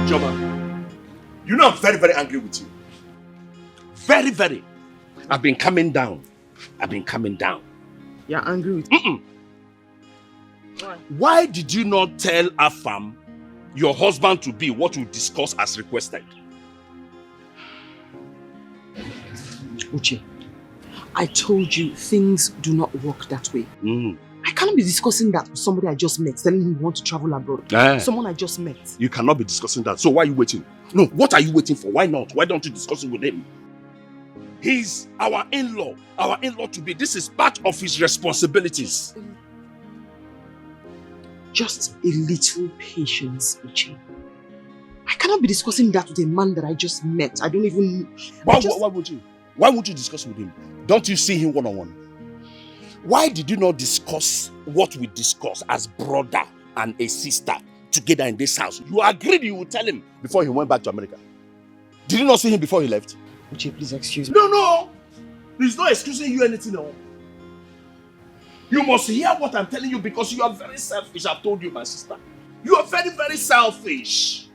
Joma, you know I'm very, very angry with you. Very, very. I've been coming down. You're angry with me? Why? Why did you not tell Afam, your husband-to-be, what we discussed as requested? Uche, I told you things do not work that way. I cannot be discussing that with somebody I just met, telling him he wants to travel abroad. Someone I just met. You cannot be discussing that. So why are you waiting? No, what are you waiting for? Why not? Why don't you discuss it with him? He's our in-law. Our in-law-to-be. This is part of his responsibilities. Just a little patience, Uche. I cannot be discussing that with a man that I just met. I don't even... Why would you? Why would you discuss with him? Don't you see him one-on-one? Why did you not discuss what we discussed as brother and a sister together in this house? You agreed you would tell him before he went back to America. Did you not see him before he left? Uche, please excuse me. No. He's not excusing you anything. No. You must hear what I'm telling you because you are very selfish. I've told you, my sister. You are very, very selfish.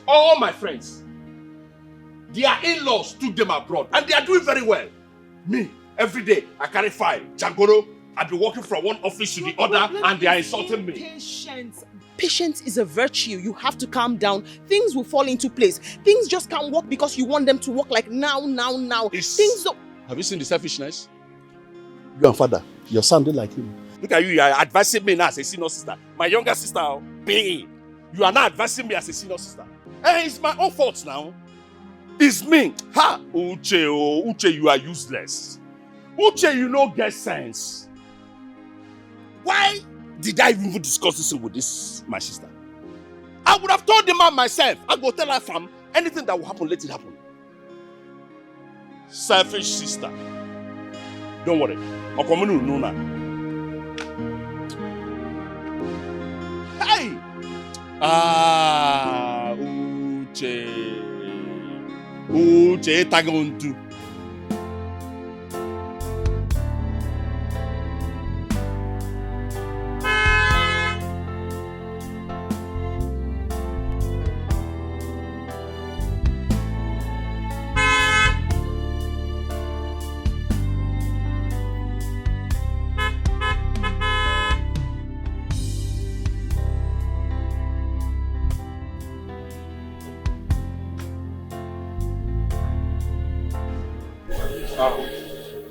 All my friends, their in-laws took them abroad and they are doing very well. Me, every day, I carry file. Jangoro, I've been working from one office to the other and they are insulting me. Patience is a virtue. You have to calm down. Things will fall into place. Things just can't work because you want them to work like now. Things don't... Have you seen the selfishness? You and father, you're sounding like him. Look at you are advising me now as a senior sister. My younger sister, babe. You are now advising me as a senior sister. Hey, it's my own fault now. It's me. Ha! Uche, you are useless. Uche, you don't get sense. Why did I even discuss this with my sister? I would have told the man myself. I go tell her fam, anything that will happen, let it happen. Selfish sister. Don't worry. I'll come in no now. Hey! Uche, tagontu.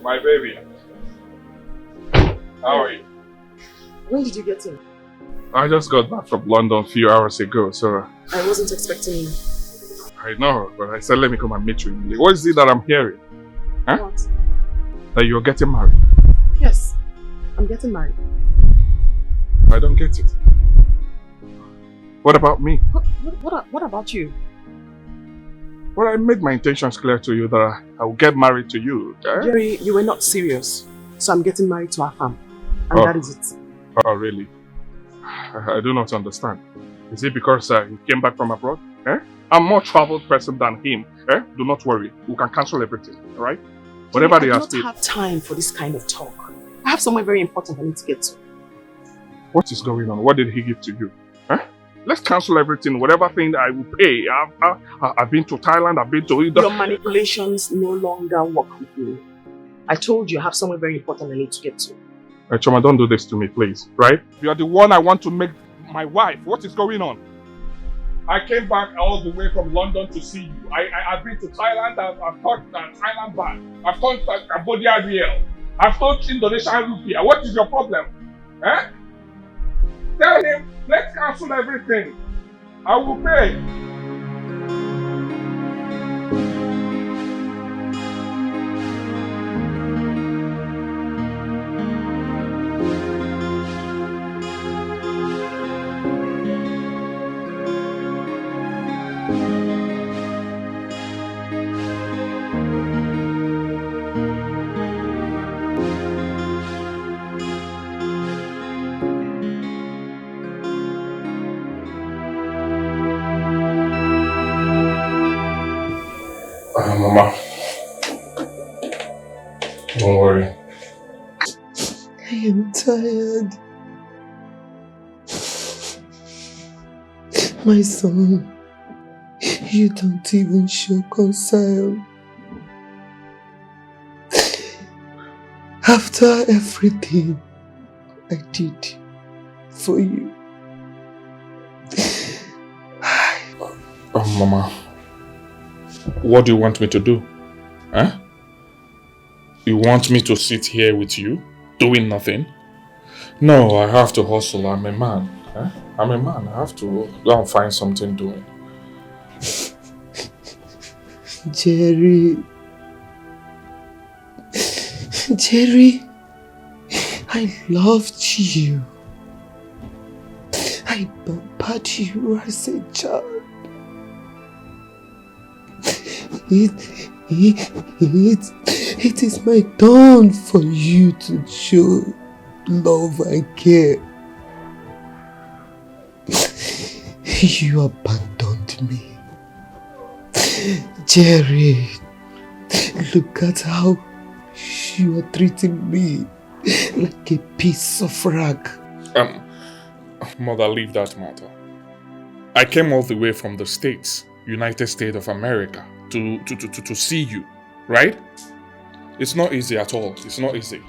My baby. How are you? When did you get in? I just got back from London a few hours ago, so... I wasn't expecting you. I know, but I said let me come and meet you. What is it that I'm hearing? Huh? What? That you're getting married? Yes, I'm getting married. I don't get it. What about me? What about you? Well, I made my intentions clear to you that I will get married to you. Okay? Jerry, you were not serious. So I'm getting married to Afam. And that is it. Oh, really? I do not understand. Is it because he came back from abroad? I'm a more traveled person than him. Do not worry. We can cancel everything. Alright? Whatever they have I don't have time for this kind of talk. I have somewhere very important I need to get to. What is going on? What did he give to you? Let's cancel everything. Whatever thing I will pay. I've been to Thailand. I've been to... Your manipulations no longer work with me. I told you I have somewhere very important I need to get to. Choma, don't do this to me, please. Right? You are the one I want to make my wife. What is going on? I came back all the way from London to see you. I've been to Thailand. I've touched Thailand baht. I've touched Cambodia Riel. I've touched Indonesian Rupiah. What is your problem? Tell him, let's cancel everything. I will pay. Mama, don't worry. I am tired. My son, you don't even show concern. After everything I did for you. Mama, what do you want me to do? Huh? You want me to sit here with you, doing nothing? No, I have to hustle. I'm a man. Huh? I'm a man. I have to go and find something doing. Jerry, I loved you. I pampered you as a child. It is my turn for you to show love and care. You abandoned me. Jerry, look at how you are treating me like a piece of rag. Mother, leave that matter. I came all the way from the States, United States of America, to see you, right? It's not easy at all. It's not easy.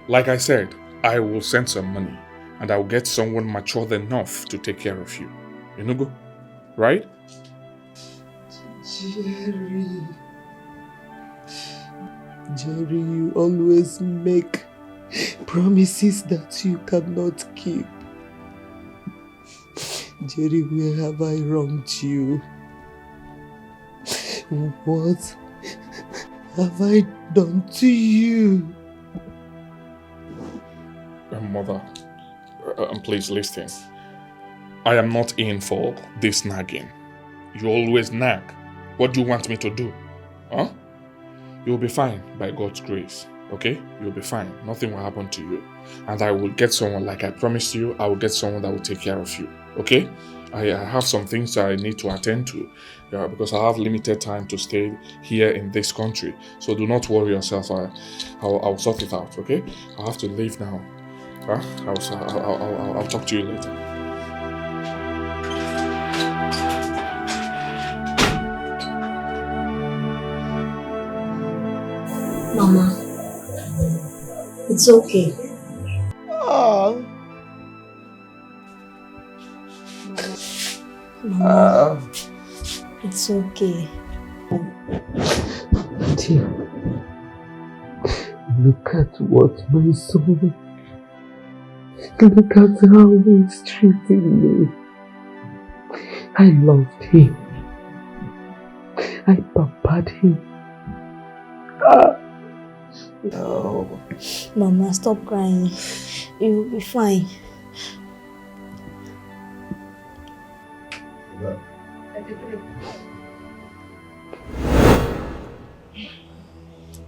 Like I said, I will send some money and I'll get someone matured enough to take care of you. You know, go, right? Jerry, you always make promises that you cannot keep. Jerry, where have I wronged you? What have I done to you? Mother, please listen. I am not in for this nagging. You always nag. What do you want me to do? Huh? You'll be fine by God's grace. Okay? You'll be fine. Nothing will happen to you. And I will get someone, like I promised you, I will get someone that will take care of you. Okay? I have some things that I need to attend to because I have limited time to stay here in this country. So do not worry yourself. I'll sort it out, okay? I have to leave now. Huh? I'll talk to you later. Mama, it's okay. Oh. Mama, it's okay. Dear, look at what my son. Look at how he's treating me. I loved him. I pampered him. No. Mama, stop crying. You'll be fine.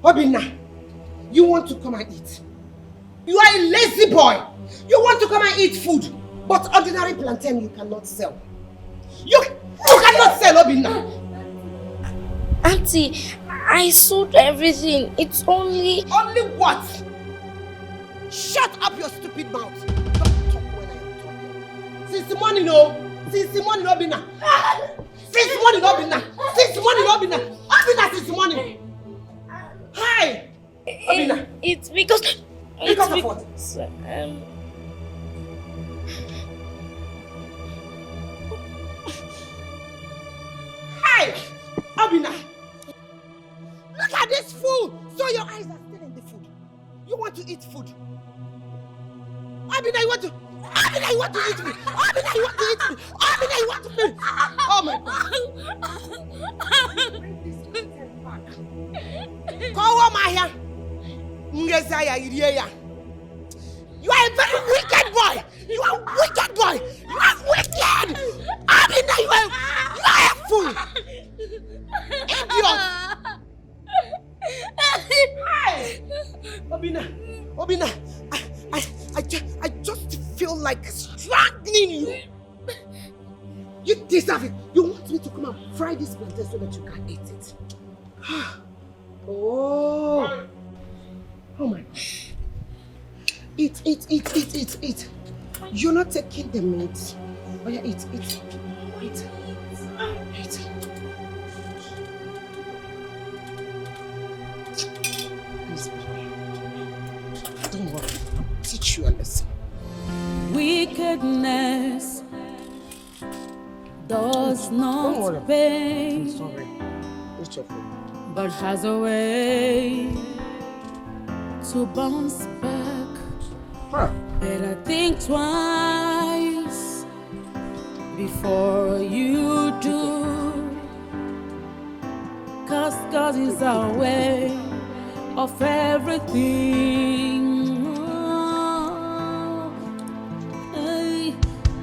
Obinna, you want to come and eat? You are a lazy boy. You want to come and eat food, but ordinary plantain you cannot sell. You cannot sell, Obinna. Auntie, I sold everything. It's only... Only what? Shut up your stupid mouth. Don't talk when I am talking. Since the morning, Since the morning, Obinna. Since the morning, Obinna. Since the morning, Obinna. Obinna, since the morning. Hi! Obinna. It's because... Because of what? Hi! Obinna. Look at this food! So your eyes are still in the food. You want to eat food? Obinna, you want to... Obinna, you want to eat me! Obinna, you want to eat me! Obinna, you want to eat me! Oh my God! Bring this content back. Call on my hair! You are a very wicked boy! You are a wicked boy! You are wicked! Obinna, you are a fool! Idiot! Hey! Obinna, I just feel like strangling you. You deserve it. You want me to come and fry this plantain so that you can eat it. Oh my God. Eat. You're not taking the meat. Oh yeah, eat. does not pay. I'm sorry. It's your fault. But has a way to bounce back. Huh. Better think twice before you do. Cause God is our way of everything. Oh, hey.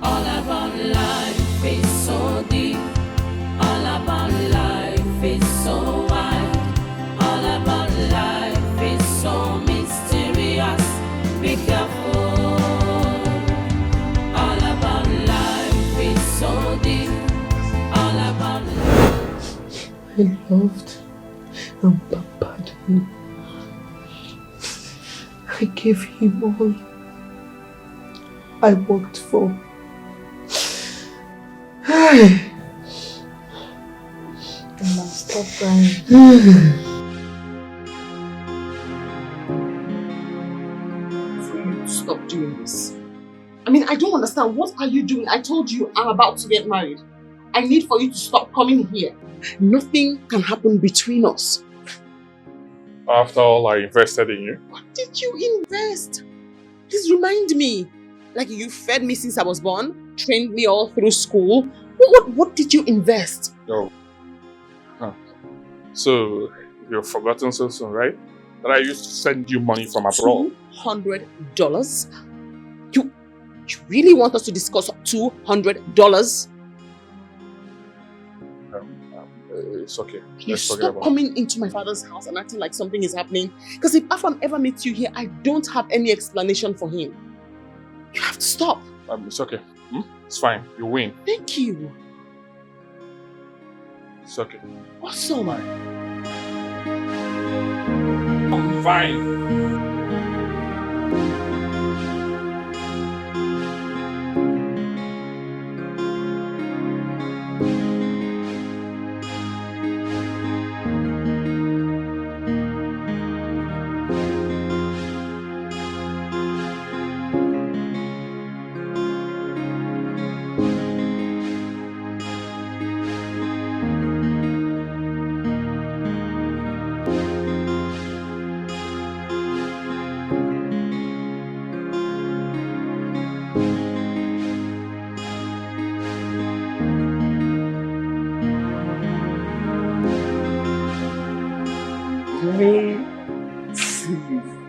All about life is so deep. All about life is so wide. All about life is so mysterious. Be careful. All about life is so deep. All about life. I loved and pampered him. I gave him all I worked for. Mama, stop crying. For you to stop doing this. I mean, I don't understand. What are you doing? I told you I'm about to get married. I need for you to stop coming here. Nothing can happen between us. After all, I invested in you. What did you invest? Please remind me. Like you fed me since I was born, trained me all through school. What did you invest? Oh. Huh. So, you've forgotten so soon, right? That I used to send you money from abroad. $200? You really want us to discuss $200? It's okay. You Let's forget stop about it. coming into my father's house and acting like something is happening. Because if Afam ever meets you here, I don't have any explanation for him. You have to stop. It's okay. It's fine. You win. Thank you. It's okay. Awesome. I'm fine.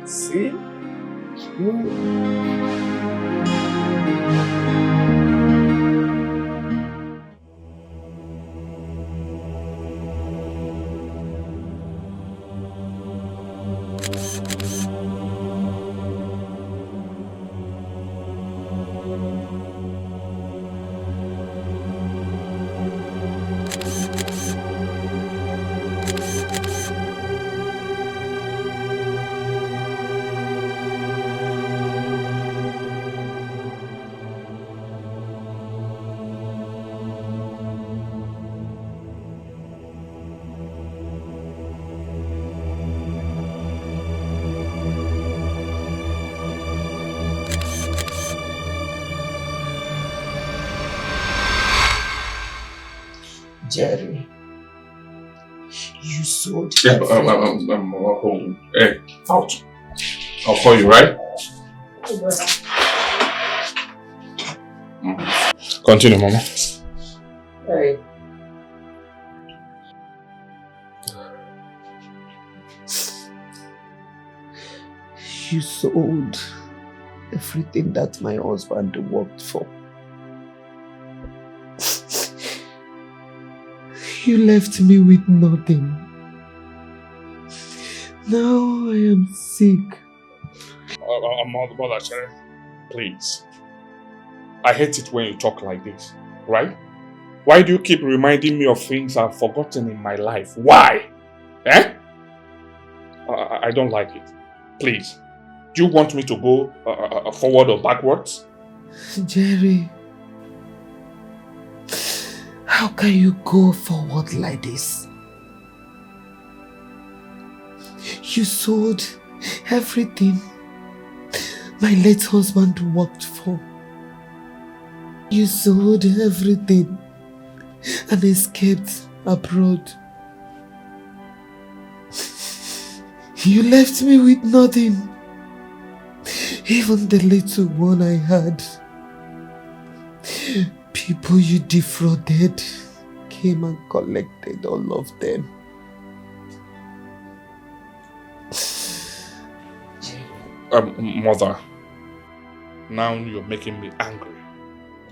See? Jerry, you sold Yeah, everything. I'm home. Hey, out. I'll call you, right? Continue, Mama. Hey. You sold everything that my husband worked for. You left me with nothing. Now I am sick. I'm not about that, please. I hate it when you talk like this, right? Why do you keep reminding me of things I've forgotten in my life? Why? Eh? I don't like it. Please. Do you want me to go forward or backwards? Jerry, how can you go forward like this? You sold everything my late husband worked for. You sold everything and escaped abroad. You left me with nothing. Even the little one I had. People you defrauded came and collected all of them. Mother, now you're making me angry.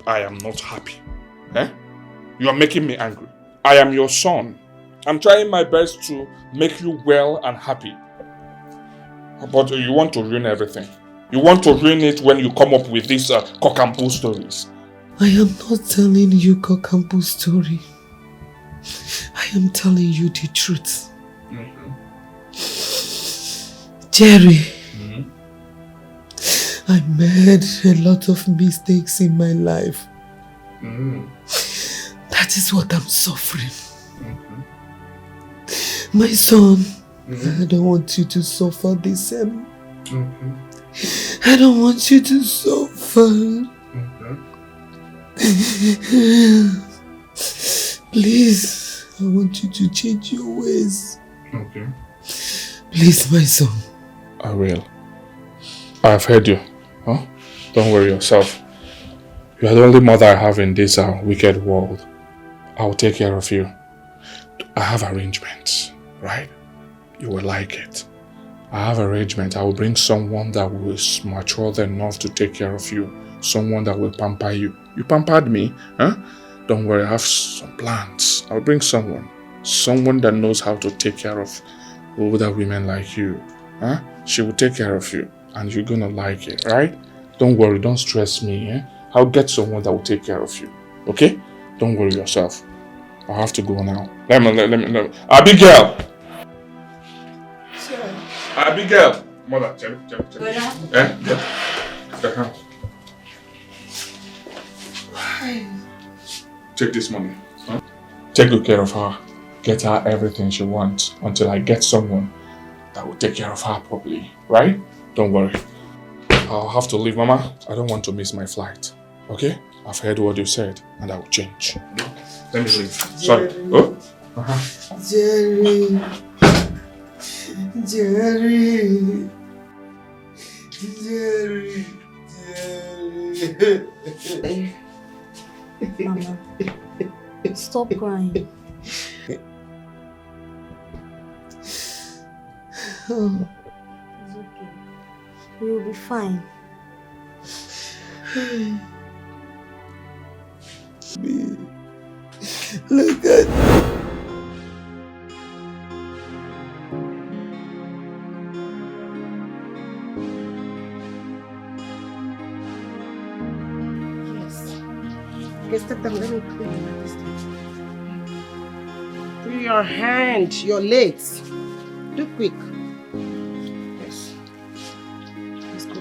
I am not happy. Eh? You are making me angry. I am your son. I'm trying my best to make you well and happy. But you want to ruin everything. You want to ruin it when you come up with these cock and bull stories. I am not telling you cock and bull story. I am telling you the truth. Jerry, I made a lot of mistakes in my life. That is what I'm suffering. My son, I don't want you to suffer the same. I don't want you to suffer. Please, I want you to change your ways. Okay. Please, my son. I will. I have heard you. Huh? Don't worry yourself. You are the only mother I have in this wicked world. I will take care of you. I have arrangements, right? You will like it. I have arrangement. I will bring someone that was mature enough to take care of you. Someone that will pamper you. You pampered me, huh? Don't worry, I have some plans. I'll bring someone. Someone that knows how to take care of older women like you. Huh? She will take care of you. And you're gonna like it, right? Don't worry, don't stress me, eh? I'll get someone that will take care of you. Okay? Don't worry yourself. I have to go now. Let me. Abigail! Sure. Abigail! Mother, check. Eh? The hand. Take this money. Huh? Take good care of her. Get her everything she wants until I get someone that will take care of her properly. Right? Don't worry. I'll have to leave, Mama. I don't want to miss my flight. Okay? I've heard what you said and I will change. Let me leave. Sorry. Oh? Jerry. Mama, stop crying. Oh. It's okay. You'll be fine. Look at Okay, step down. Let me clean you this time. Do your hand, your legs. Do quick. Yes. Let's go.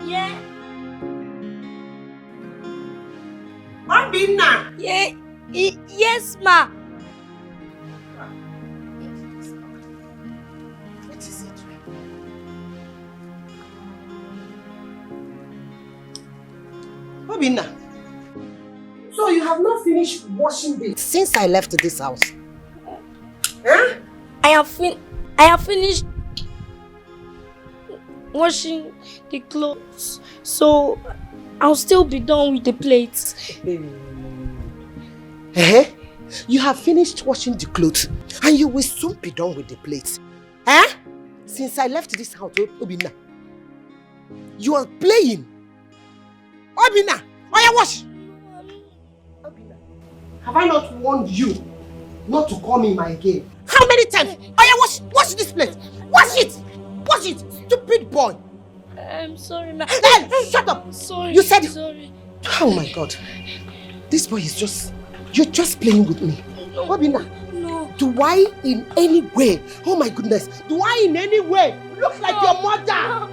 Yeah. Obinna! Yeah. Yes, ma. What is it? Obinna, so you have not finished washing this since I left this house? Huh? I have finished washing the clothes, so I'll still be done with the plates. You have finished washing the clothes and you will soon be done with the plates. Since I left this house, Obinna, you are playing. Obinna, wash! Obinna, have I not warned you not to call me my again? How many times? Wash this plate! Wash it! Stupid boy! I'm sorry, ma. Hey, shut up! Sorry. You said... Sorry. Oh my God. This boy is just... You're just playing with me. No. Obinna, No. do I in any way... Oh my goodness. Do I in any way look like your mother?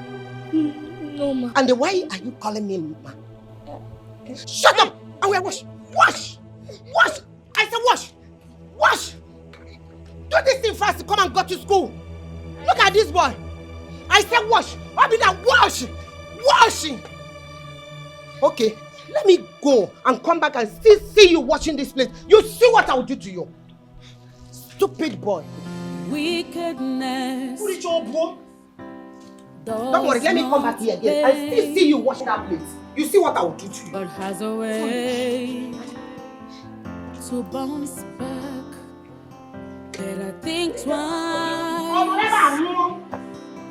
No, ma. And then why are you calling me ma? Shut up! I will wash! Wash! I said wash! Do this thing fast to come and go to school. Look at this boy. I said wash. Obinna, washing. Okay, let me go and come back and still see you washing this plate. You see what I will do to you. Stupid boy. Wickedness. Put it your bro. Don't worry, let me come back here again and still see you washing that plate. You see what I will do to you. But has a way to bounce back. Better think twice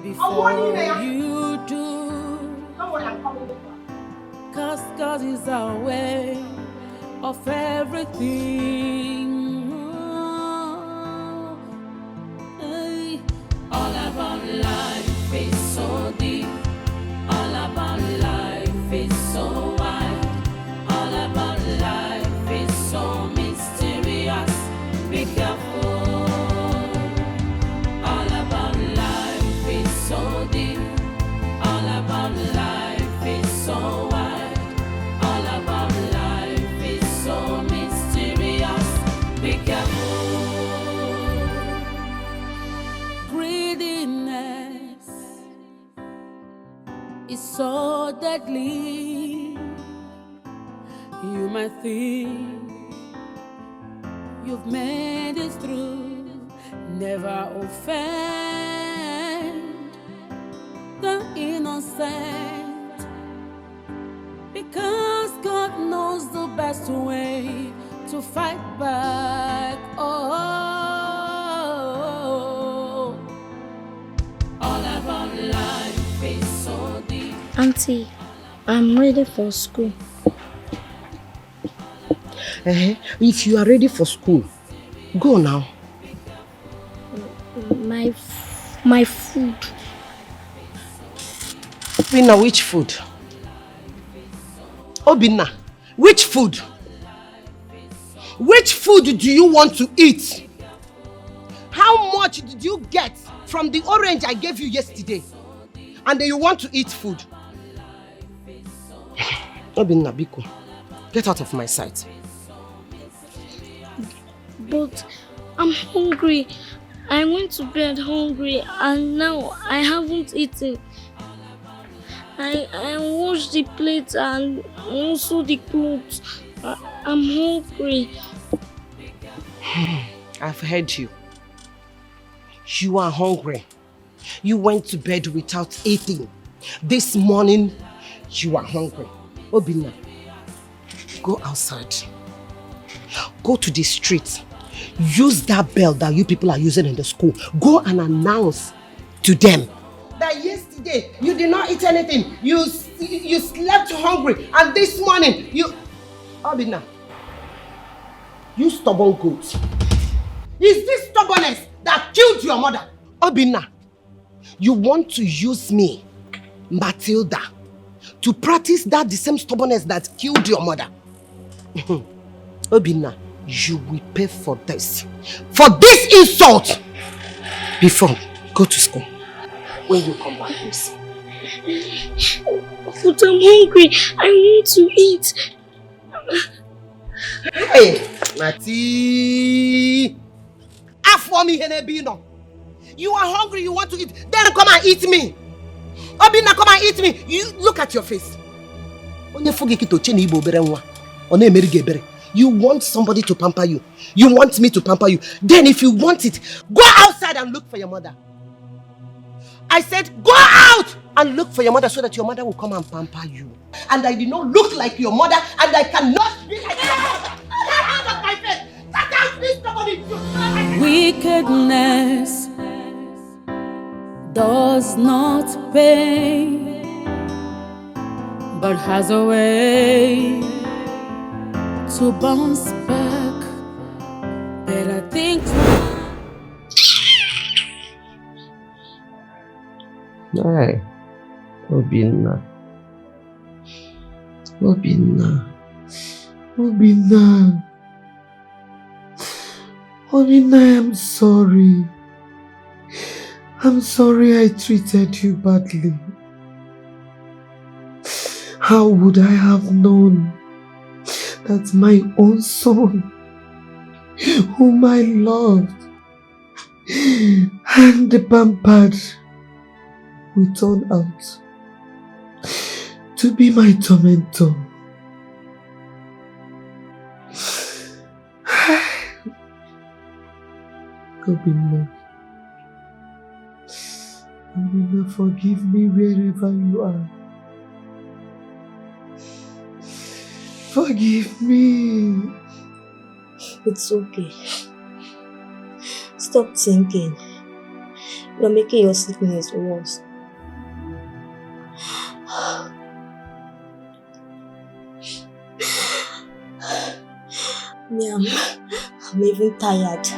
before you do. Don't worry, I'm coming back. 'Cause God is our way of everything. Hey. All about life is so deep. All about life is so wide. All about life is so mysterious. Be careful. All about life is so deep. All about life is so wide. All about life is so mysterious. Be careful. Greediness is so deadly. You might think you've made it through. Never offend the innocent, because God knows the best way to fight back. Oh, all about life is so deep. Auntie, I'm ready for school. If you are ready for school, go now. My food. Obinna, which food? Obinna, which food? Which food do you want to eat? How much did you get from the orange I gave you yesterday? And then you want to eat food? Obinna, Biko, get out of my sight. But I'm hungry. I went to bed hungry and now I haven't eaten. I washed the plates and also the clothes. I'm hungry. I've heard you. You are hungry. You went to bed without eating. This morning, you are hungry. Obinna, go outside. Go to the street. Use that bell that you people are using in the school. Go and announce to them that yesterday you did not eat anything. You slept hungry, and this morning you... Obinna, you stubborn goat. Is this stubbornness that killed your mother? Obinna, you want to use me, Matilda, to practice that the same stubbornness that killed your mother. Obinna, you will pay for this. For this insult! Before, go to school. When you come back, please. But I'm hungry. I want to eat. Hey, Mati! Afwami Henebino. You are hungry, you want to eat. Then come and eat me. Obina, come and eat me. You look at your face. You want somebody to pamper you. You want me to pamper you. Then if you want it, go outside and look for your mother. I said, go out and look for your mother so that your mother will come and pamper you. And I did not look like your mother, and I cannot be like your mother. Get out of my face! Get out, please, somebody! Wickedness does not pay, but has a way to bounce back. Better think. Hey, Obinna. Obinna. Obinna. Obinna, I'm sorry. I'm sorry I treated you badly. How would I have known that my own son, whom I loved and pampered, would turn out to be my tormentor? Obinna, Obinna, forgive me wherever you are. Forgive me. It's okay. Stop thinking. You're making your sickness worse. Me, I'm even tired.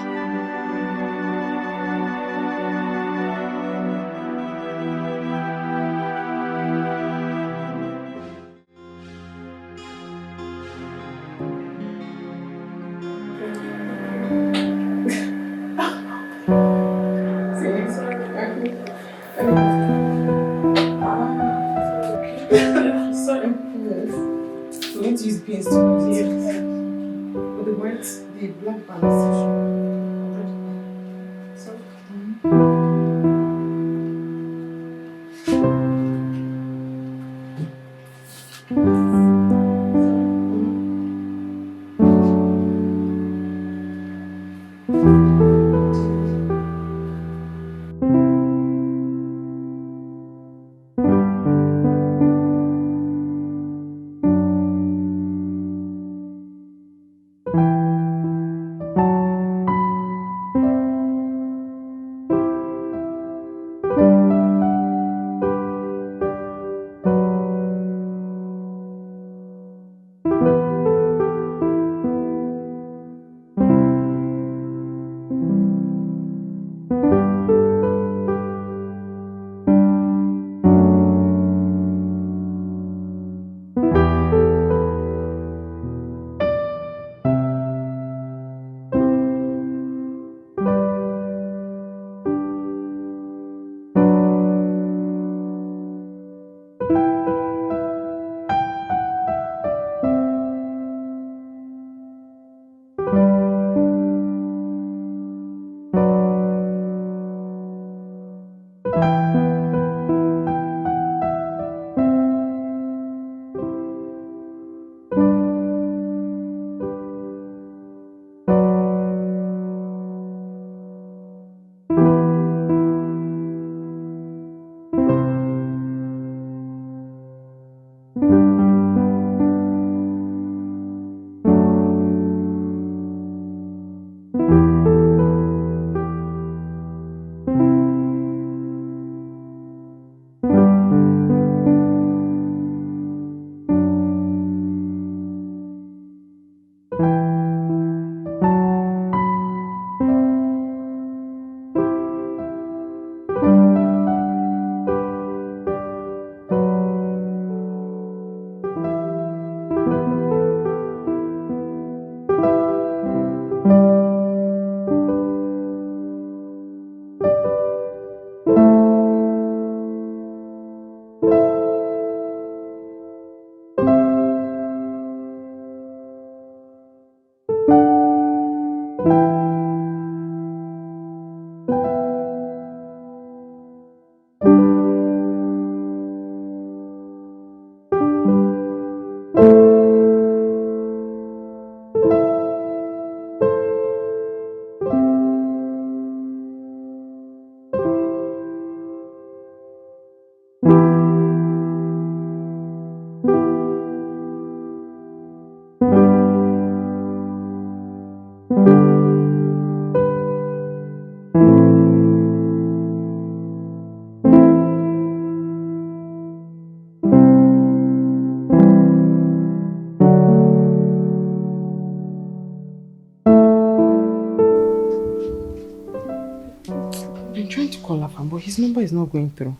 But his number is not going through.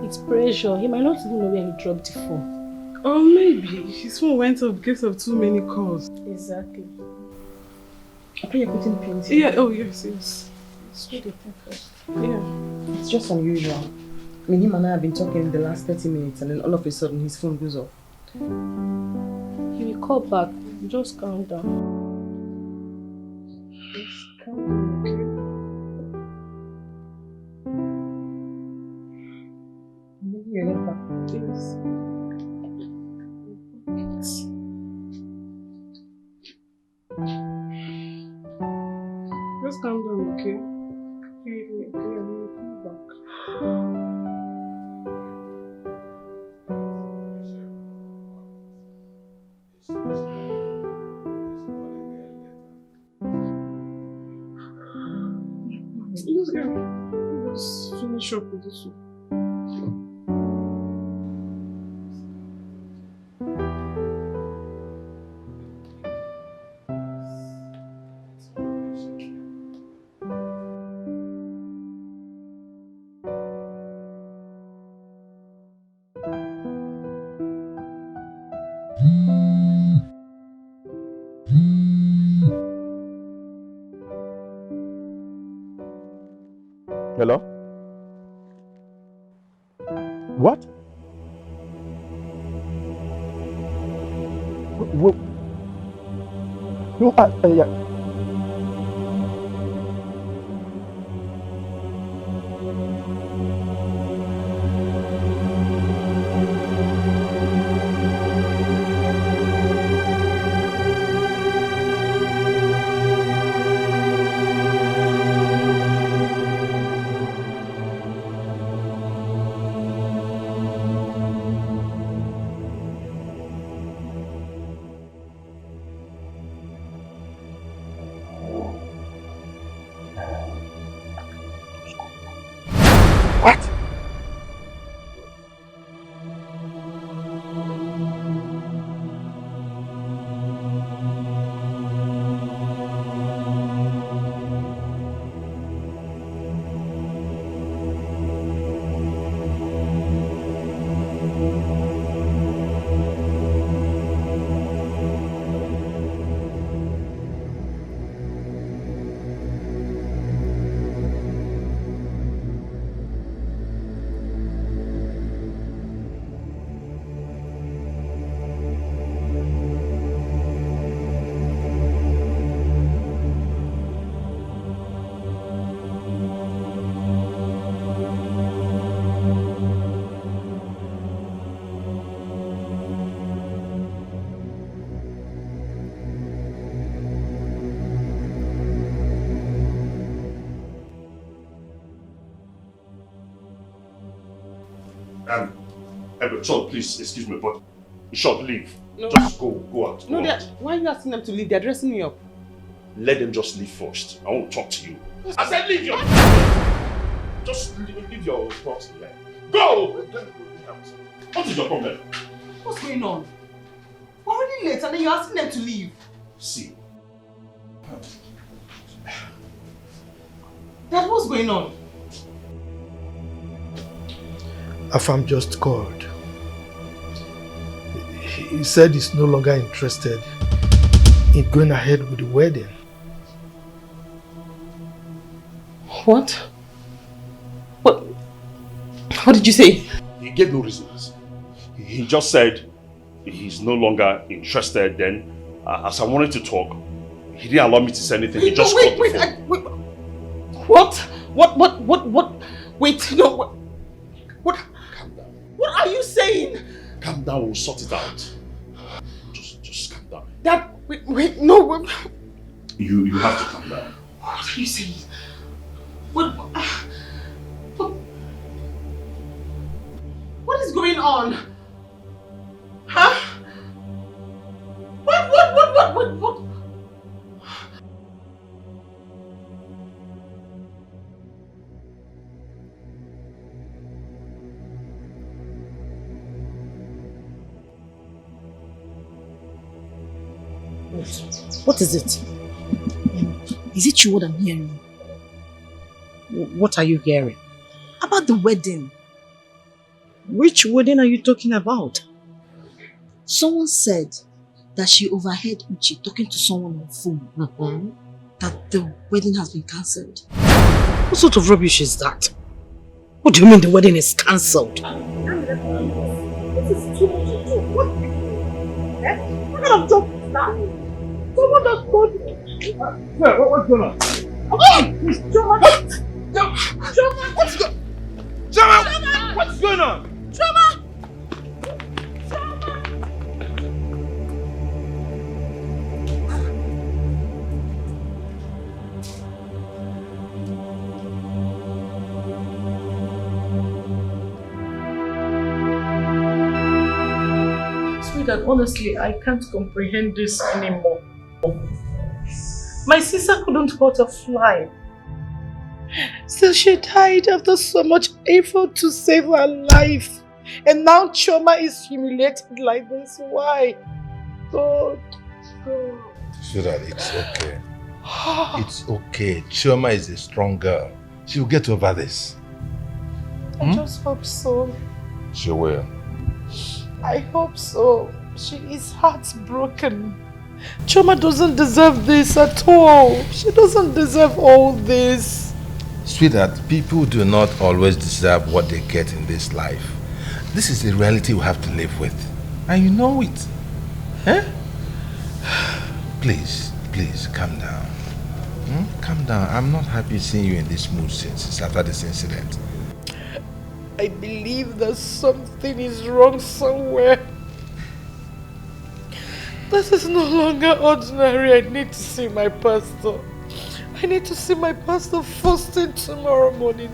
It's pressure. He might not even know where he dropped the phone. Or maybe his phone went off because of too many calls. Exactly. I think you're putting pins here. Yeah, oh yes. Let's do the thing first. Yeah. It's just unusual. I mean, him and I have been talking the last 30 minutes and then all of a sudden his phone goes off. He will call back. Just calm down. Just calm down, okay? Yes. Just calm down, okay? Okay, I'm come back. Let's finish up with this one. Hello? What? No, yeah. Short, please, excuse me, but Short, leave. No. Just go out. No, why are you asking them to leave? They're dressing me up. Let them just leave first. I want to talk to you. I said leave your... Just leave your property here. Go! What is your problem? What's going on? We're already late and then you're asking them to leave. See. Dad, what's going on? Afam just called. He said he's no longer interested in going ahead with the wedding. What? What did you say? He gave no reasons. He just said he's no longer interested. Then, as I wanted to talk, He didn't allow me to say anything. He just wait, called the wait, phone. What? Wait, no, what? Calm down. What are you saying? Calm down, we'll sort it out. Just calm down. Dad, wait, no. You have to calm down. What are you saying? What is going on? Huh? What? What is it? Is it true what I'm hearing? What are you hearing? About the wedding. Which wedding are you talking about? Someone said that she overheard Uchi talking to someone on the phone. That the wedding has been cancelled. What sort of rubbish is that? What do you mean the wedding is cancelled? This is too much to do. What kind of job is that? Someone has told me. What's going on? Choma, what's going on? Sweetheart, honestly, I can't comprehend this anymore. My sister couldn't hurt a fly. Still, she died after so much effort to save her life. And now Choma is humiliated like this. Why? God. Sweetheart, it's okay. It's okay. Choma is a strong girl. She'll get over this. I just hope so. She will. I hope so. She is heartbroken. Choma doesn't deserve this at all. She doesn't deserve all this. Sweetheart, people do not always deserve what they get in this life. This is the reality we have to live with. And you know it. Eh? Please, calm down. Calm down. I'm not happy seeing you in this mood since after this incident. I believe that something is wrong somewhere. This is no longer ordinary. I need to see my pastor. I need to see my pastor first thing tomorrow morning.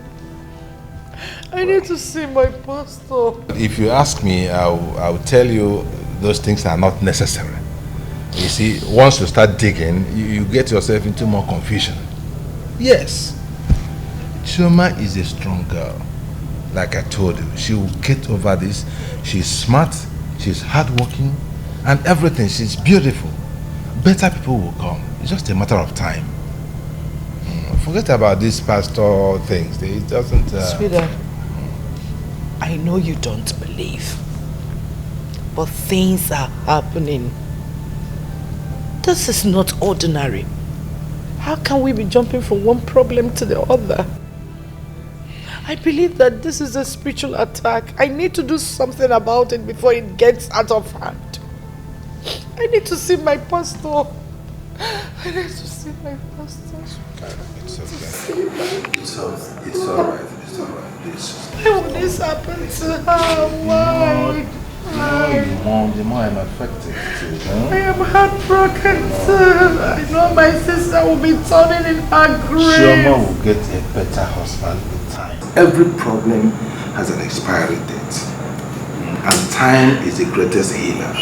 I need to see my pastor. If you ask me, I'll tell you those things are not necessary. You see, once you start digging, you get yourself into more confusion. Yes, Choma is a strong girl. Like I told you, she will get over this. She's smart, she's hardworking, and everything. She's beautiful. Better people will come. It's just a matter of time. Forget about these pastor things. It doesn't... Sweetheart, I know you don't believe, but things are happening. This is not ordinary. How can we be jumping from one problem to the other? I believe that this is a spiritual attack. I need to do something about it before it gets out of hand. I need to see my pastor. I need to see my pastor. It's okay. It's alright. Please. Why would this happen to her? Why? The more I'm affected too. Huh? I am heartbroken too. I know my sister will be turning in her grave. Choma will get a better husband with time. Every problem has an expiry date. And time is the greatest healer.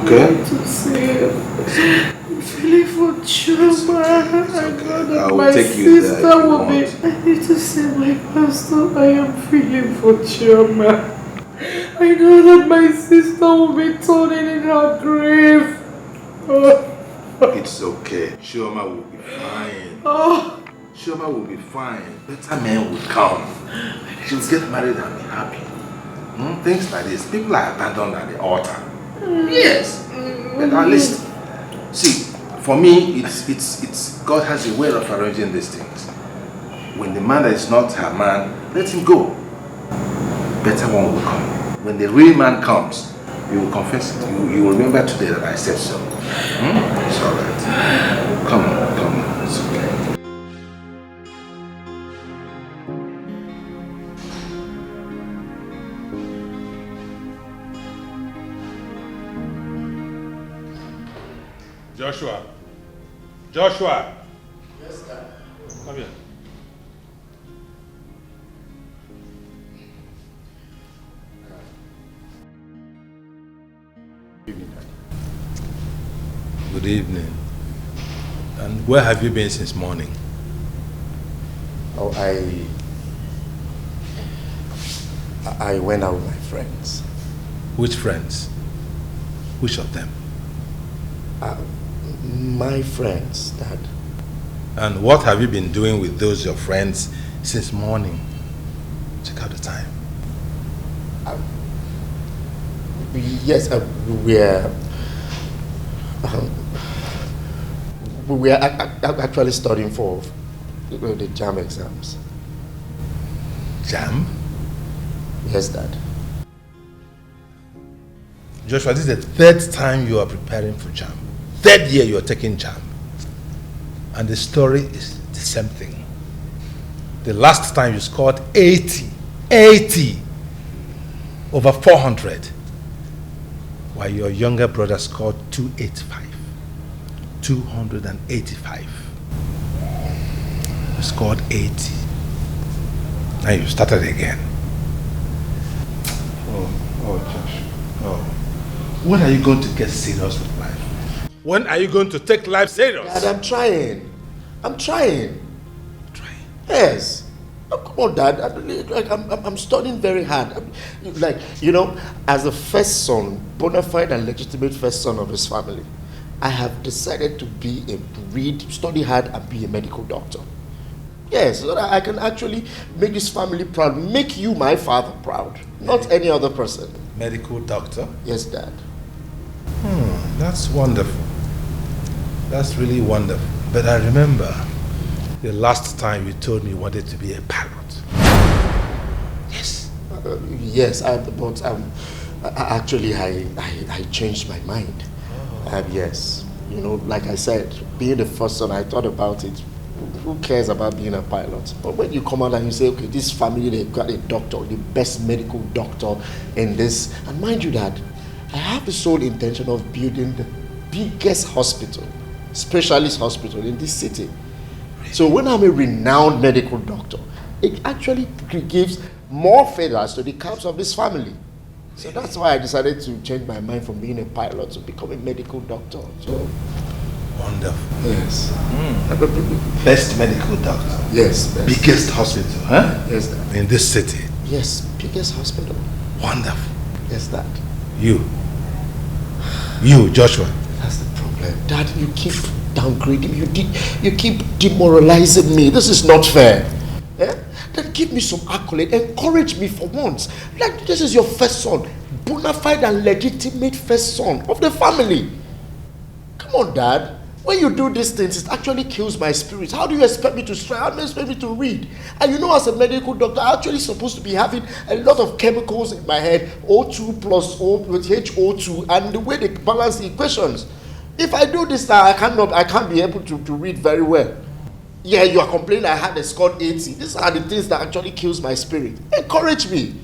Okay? To say, I'm feeling for Choma. I know that my sister will be. I need to see my pastor. I am feeling for Choma. I know that my sister will be turning in her grave. It's okay. Choma will be fine. Choma will be fine. Better men will come. She'll get married and be happy. Things like this. People are abandoned at the altar. Yes. But at least, see, for me, it's God has a way of arranging these things. When the man that is not her man, let him go. Better one will come. When the real man comes, you will confess it. You will remember today that I said so. It's alright. Joshua. Joshua. Yes, Dad. Come here. Good evening. And where have you been since morning? Oh, I went out with my friends. Which friends? Which of them? My friends, Dad. And what have you been doing with those your friends since morning? Check out the time. Yes, we are actually studying for the JAM exams. JAM? Yes, Dad. Joshua, this is the third time you are preparing for JAM. Third year you are taking JAM. And the story is the same thing. The last time you scored 80 over 400, while your younger brother scored 285. You scored 80. Now you started again. Oh, Josh. Oh. When are you going to get serious with life? When are you going to take life serious? Dad, I'm trying. Trying? Yes. Oh, come on, Dad. I'm studying very hard. As the first son, bona fide and legitimate first son of his family, I have decided to study hard and be a medical doctor. Yes, so that I can actually make this family proud, make you, my father, proud, not any other person. Medical doctor? Yes, Dad. That's wonderful. That's really wonderful. But I remember the last time you told me you wanted to be a pilot. Yes. Yes, but actually I changed my mind. Yes. Like I said, being the first son, I thought about it. Who cares about being a pilot? But when you come out and you say, okay, this family, they've got a doctor, the best medical doctor in this. And mind you that I have the sole intention of building the biggest hospital, specialist hospital in this city. So when I'm a renowned medical doctor, it actually gives more feathers to the caps of this family. So that's why I decided to change my mind from being a pilot to become a medical doctor. So wonderful. Yes. Best medical doctor. Yes. Best. Biggest hospital, huh? Yes, Dad. In this city. Yes, biggest hospital. Wonderful. Yes, Dad. You, Joshua. That's the problem. Dad, you keep downgrading me. You keep demoralizing me. This is not fair. Then give me some accolade. Encourage me for once. Like, this is your first son. Bona fide and legitimate first son of the family. Come on, Dad. When you do these things, it actually kills my spirit. How do you expect me to strive? How do you expect me to read? And as a medical doctor, I'm actually supposed to be having a lot of chemicals in my head, O2 plus O with HO2, and the way they balance the equations. If I do this now, I can't be able to read very well. Yeah, you are complaining I had a score 80. These are the things that actually kills my spirit. Encourage me.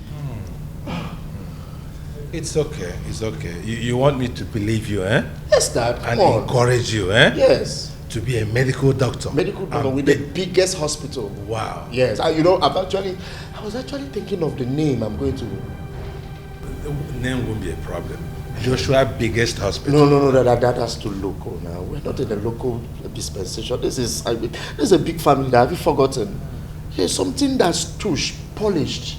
It's okay. It's okay. You want me to believe you, eh? Yes, Dad. And encourage you, eh? Yes. To be a medical doctor. Medical doctor with the biggest hospital. Wow. Yes. I was actually thinking of the name I'm going to. The name won't be a problem. Joshua biggest hospital. No, that has to local now. We're not in a local dispensation. This is a big family. Have you forgotten? Here's something that's tush, polished.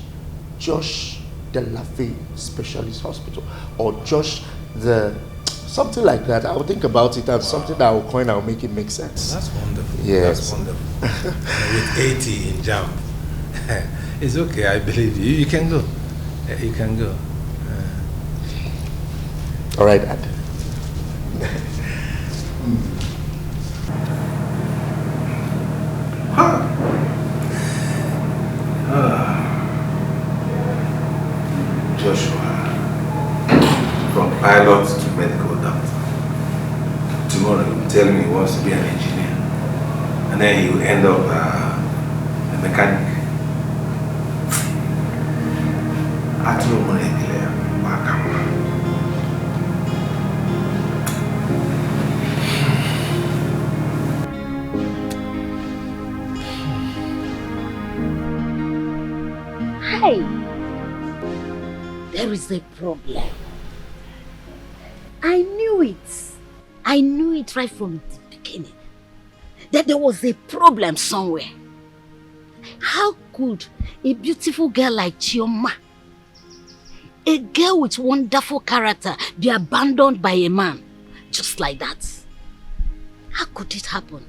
Josh the Lafay Specialist Hospital, or Josh the something like that. I'll think about it, and something that I'll coin, I'll make it make sense. That's wonderful. Yes. That's wonderful. With 80 in JAM. It's okay, I believe you. You can go. You can go. All right, Dad. Joshua, from pilot to medical doctor. Tomorrow he will tell me he wants to be an engineer, and then he will end up a mechanic. There is a problem. I knew it. I knew it right from the beginning. That there was a problem somewhere. How could a beautiful girl like Chioma, a girl with wonderful character, be abandoned by a man just like that? How could it happen?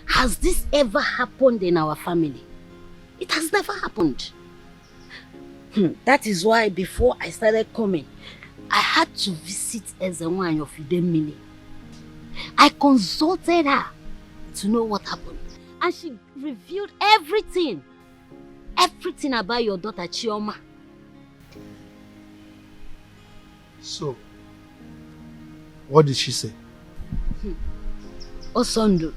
Has this ever happened in our family? It has never happened. That is why before I started coming, I had to visit Ezenwanyi of Idemili. I consulted her to know what happened. And she revealed everything. Everything about your daughter Chioma. So, what did she say? Osondo,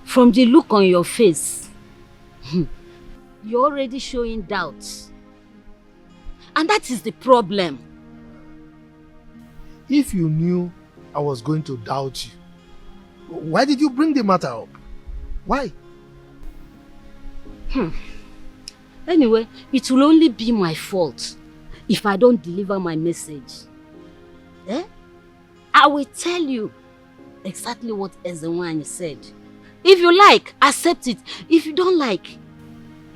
from the look on your face, you're already showing doubts. And that is the problem. If you knew I was going to doubt you, why did you bring the matter up? Why? Anyway, it will only be my fault if I don't deliver my message. I will tell you exactly what Ezenwanyi said. If you like, accept it. If you don't like,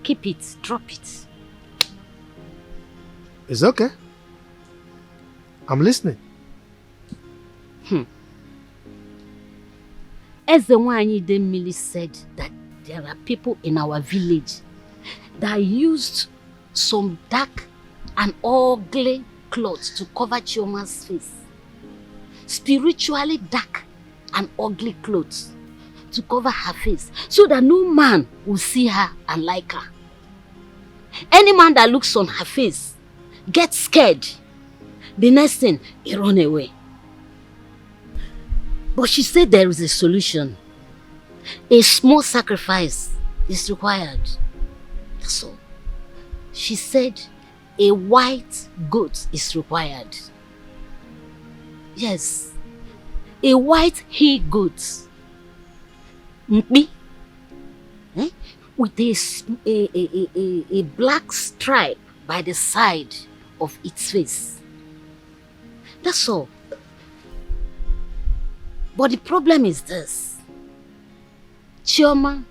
keep it, drop it. It's okay. I'm listening. Ezenwanyi Idemili said that there are people in our village that used some dark and ugly clothes to cover Chioma's face. Spiritually dark and ugly clothes to cover her face so that no man will see her and like her. Any man that looks on her face gets scared. The next thing, he run away. But she said there is a solution. A small sacrifice is required. That's all. She said a white goat is required. Yes, a white he-goat. With a black stripe by the side of its face. That's all. But the problem is this. Chioma's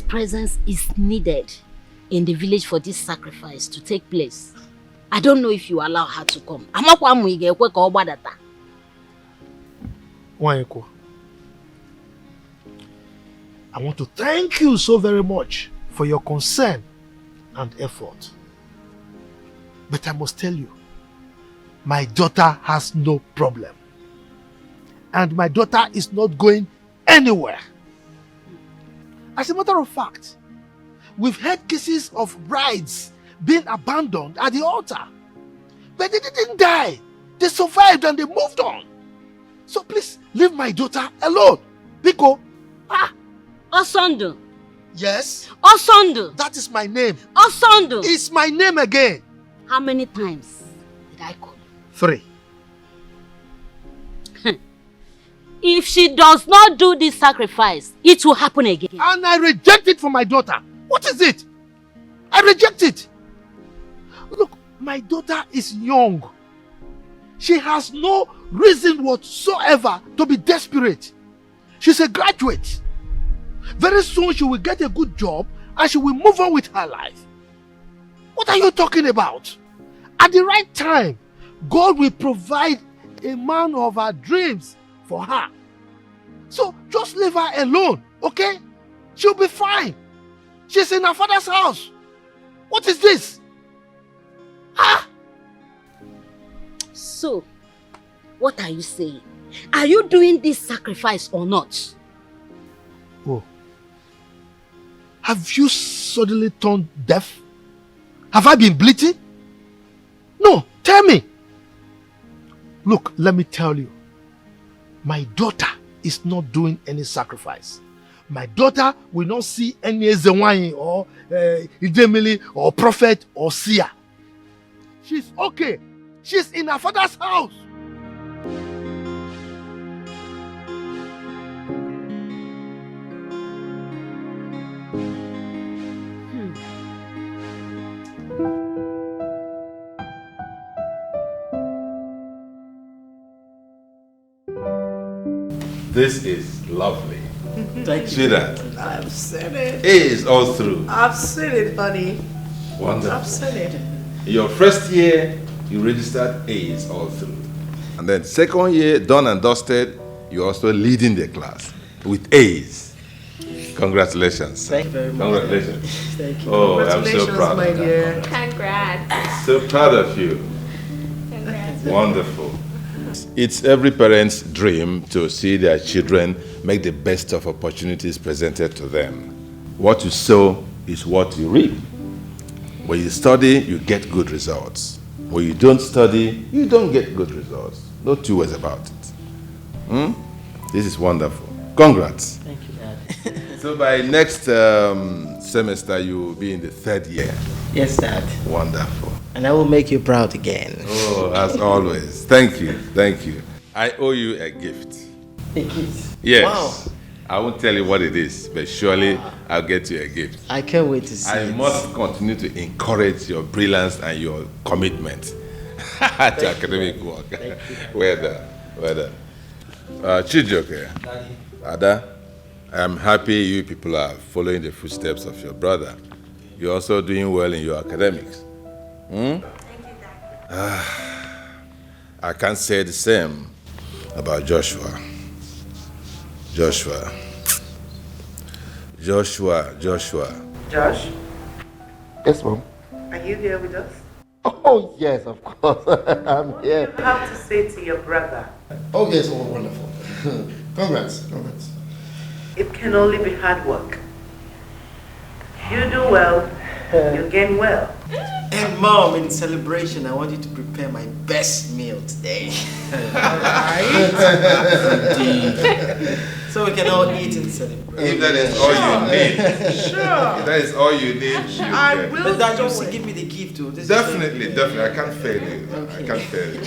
presence is needed in the village for this sacrifice to take place. I don't know if you allow her to come. Wanyeko, I want to thank you so very much for your concern and effort. But I must tell you, my daughter has no problem. And my daughter is not going anywhere. As a matter of fact, we've heard cases of brides being abandoned at the altar. But they didn't die. They survived and they moved on. So please, leave my daughter alone. Biko. Osondo. Yes? Osondo. That is my name. Osondo. It's my name again. How many times did I call you? 3. If she does not do this sacrifice, it will happen again. And I reject it for my daughter. What is it? I reject it. Look, my daughter is young. She has no reason whatsoever to be desperate. She's a graduate. Very soon she will get a good job and she will move on with her life. What are you talking about? At the right time, God will provide a man of her dreams for her. So just leave her alone, okay? She'll be fine. She's in her father's house. What is this? So, what are you saying? Are you doing this sacrifice or not? Oh. Have you suddenly turned deaf? Have I been bleating? No, tell me. Look, let me tell you. My daughter is not doing any sacrifice. My daughter will not see any Ezenwanyi or Idemili or prophet or seer. She's okay. She's in her father's house. This is lovely. Thank you. See that? I've said it. A's all through. I've said it, honey. Wonderful. I've said it. In your first year, you registered A's all through. And then second year, done and dusted, you're also leading the class with A's. Congratulations. Thank you very much. Congratulations. Thank you. Oh, I'm so proud my of that. dear. Congrats. So proud of you. Congrats. Wonderful. It's every parent's dream to see their children make the best of opportunities presented to them. What you sow is what you reap. When you study, you get good results. When you don't study, you don't get good results. No two ways about it. This is wonderful. Congrats. Thank you, Dad. So by next semester, you will be in the third year. Yes, Dad. Wonderful. And I will make you proud again. Oh, as always. Thank you. Thank you. I owe you a gift. A gift? Yes. Wow. I won't tell you what it is, but surely I'll get you a gift. I can't wait to see it. I must continue to encourage your brilliance and your commitment to academic work. Well done. Well done. Chijioke, Ada, I'm happy you people are following the footsteps of your brother. You're also doing well in your academics. Thank you, Dad. I can't say the same about Joshua. Joshua. Josh? Yes, Mom. Are you here with us? Oh, yes, of course. I'm here. What do you have to say to your brother? Oh, yes, oh, wonderful. Congrats. It can only be hard work. You do well, you gain well. And Mom, in celebration, I want you to prepare my best meal today. Alright. So we can all eat and celebrate. If that is all you need. Sure. If that is all you need, I will. But Dad, do you it. should give me the gift too. Definitely. I can't fail you. Okay. I can't fail you.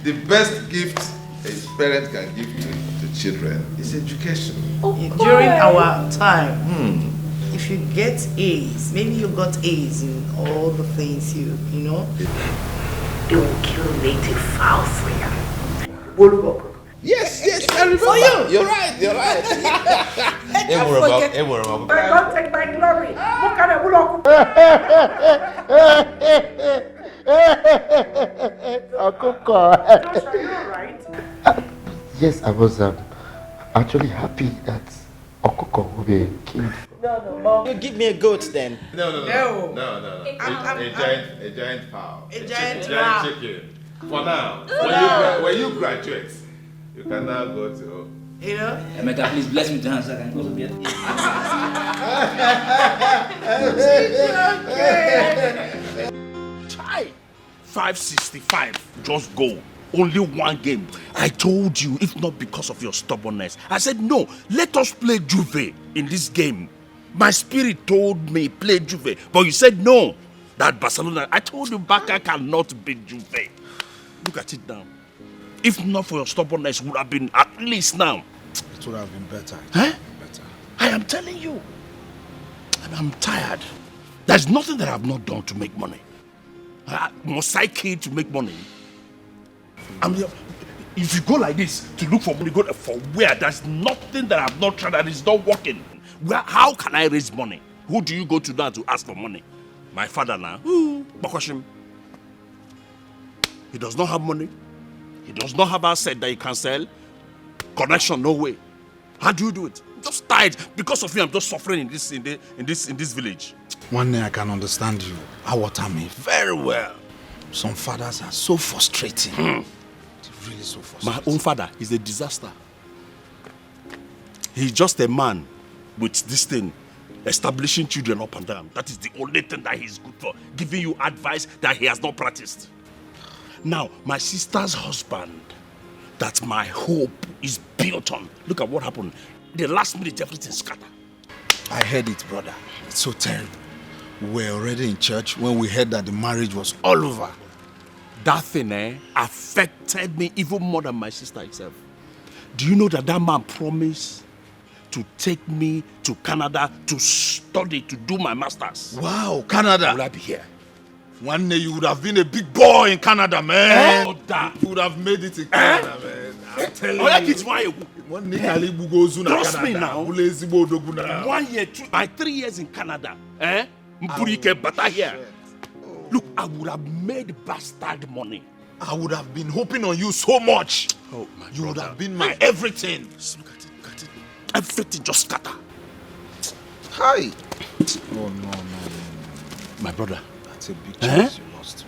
The best gift a parent can give to children is education. During our time, if you get A's, maybe you got A's in all the things you know, they will kill native fowl for you. Yes, I remember. For you. You're right. Don't take my glory. Josh, are you alright? Yes, I was actually happy that Okoko will be killed. No, Mom. You give me a goat then. No. A giant fowl. A giant fowl. chicken. For now. When you graduate, you can now go to. You know? Emeka, please bless me to answer. I can go to bed. Chai, 565. Just go. Only one game. I told you, if not because of your stubbornness. I said, no, let us play Juve in this game. My spirit told me play Juve, but you said no. That Barcelona, I told you Barca cannot beat Juve. Look at it now. If not for your stubbornness, it would have been at least now. It would have been better. Huh? Better. I am telling you. And I'm tired. There's nothing that I've not done to make money. Must I kill to make money? If you go like this to look for money, go for where? There's nothing that I've not tried and it's not working. How can I raise money? Who do you go to now to ask for money? My father now. Bakoshim. He does not have money. He does not have asset that he can sell. Connection, no way. How do you do it? I'm just tired. Because of you, I'm just suffering in this village. One day I can understand you, Awatami, very well. Some fathers are so frustrating. They're really so frustrating. My own father is a disaster. He's just a man with this thing, establishing children up and down. That is the only thing that he's good for. Giving you advice that he has not practiced. Now, my sister's husband, that my hope is built on. Look at what happened. The last minute, everything scattered. I heard it, brother. It's so terrible. We were already in church when we heard that the marriage was all over. That thing affected me even more than my sister herself. Do you know that man promised to take me to Canada to study, to do my master's? Wow, Canada. Will I be here? One day you would have been a big boy in Canada, man. Oh, that. You would have made it in Canada, man. I'm telling Oh, you. it's my One day goes trust me now. 1 year, 3 years in Canada. Mpurike bata here. Look, I would have made bastard money. I would have been hoping on you so much. Oh, my You would brother. have been my everything. Just look at it. Everything just scatter. Hi. Oh, no. My brother. That's a big chance you lost.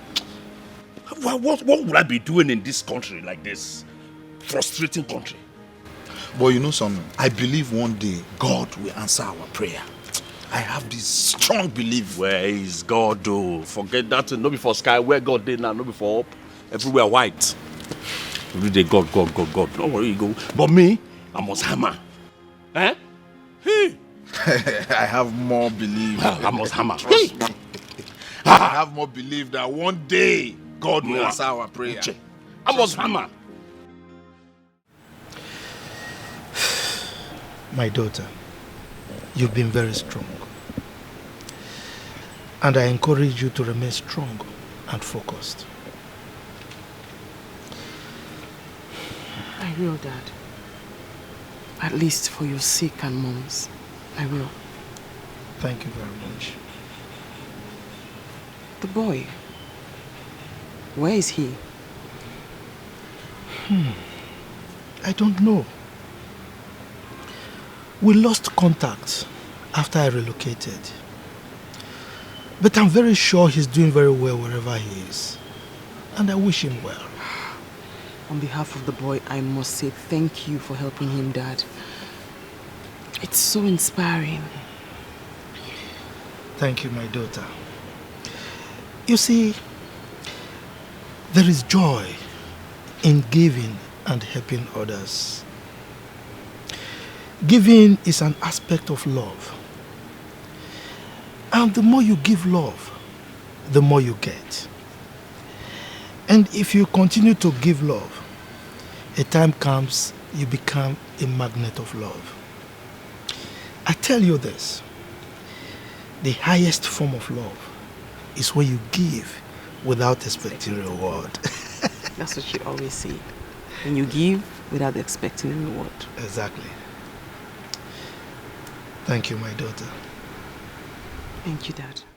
What would I be doing in this country like this? Frustrating country. But you know something? I believe one day God will answer our prayer. I have this strong belief. Where is God though? Forget that. No before sky. Where God did now, no before up. Everywhere white. Every day God. Don't worry, you go. But me, I must hammer. Hey. I have more belief. I must hammer. Trust me. I have more belief that one day God will answer our prayer. I must hammer. My daughter, you've been very strong. And I encourage you to remain strong and focused. I will, Dad. At least for your sake and Mom's. I will. Thank you very much. The boy. Where is he? I don't know. We lost contact after I relocated. But I'm very sure he's doing very well wherever he is. And I wish him well. On behalf of the boy, I must say thank you for helping him, Dad. It's so inspiring. Thank you, my daughter. You see, there is joy in giving and helping others. Giving is an aspect of love. And the more you give love, the more you get. And if you continue to give love, a time comes you become a magnet of love. I tell you this, the highest form of love is when you give without expecting reward. That's what you always say. When you give without expecting a reward. Exactly. Thank you, my daughter. Thank you, Dad.